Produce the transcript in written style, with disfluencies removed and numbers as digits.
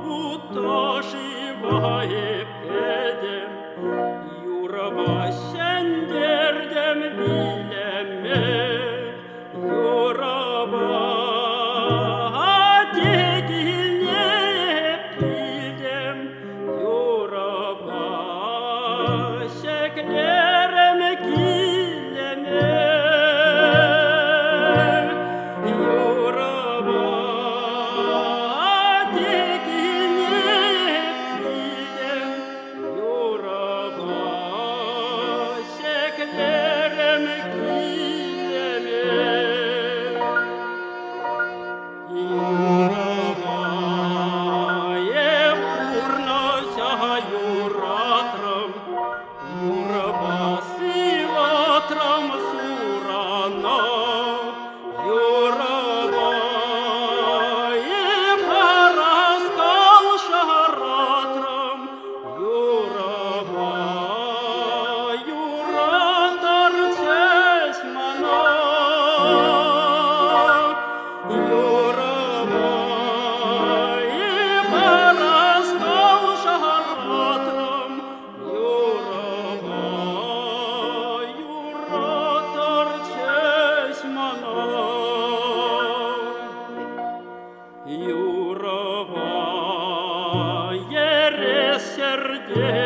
будто живая педем, Юрова сендердем билеме, Юрова тегильне пидем, Юрова şeklерем килеме, Юрова тегильне пидем, Юрова şeklерem килеме, Юрова епурнося юратрам, Юрова силатрам сурана, Юрова епараскал шаратрам, Юрова юратар чесмана, Юрова епараскал шаратрам, Юрова юратар чесмана, Юрова ерес сердец.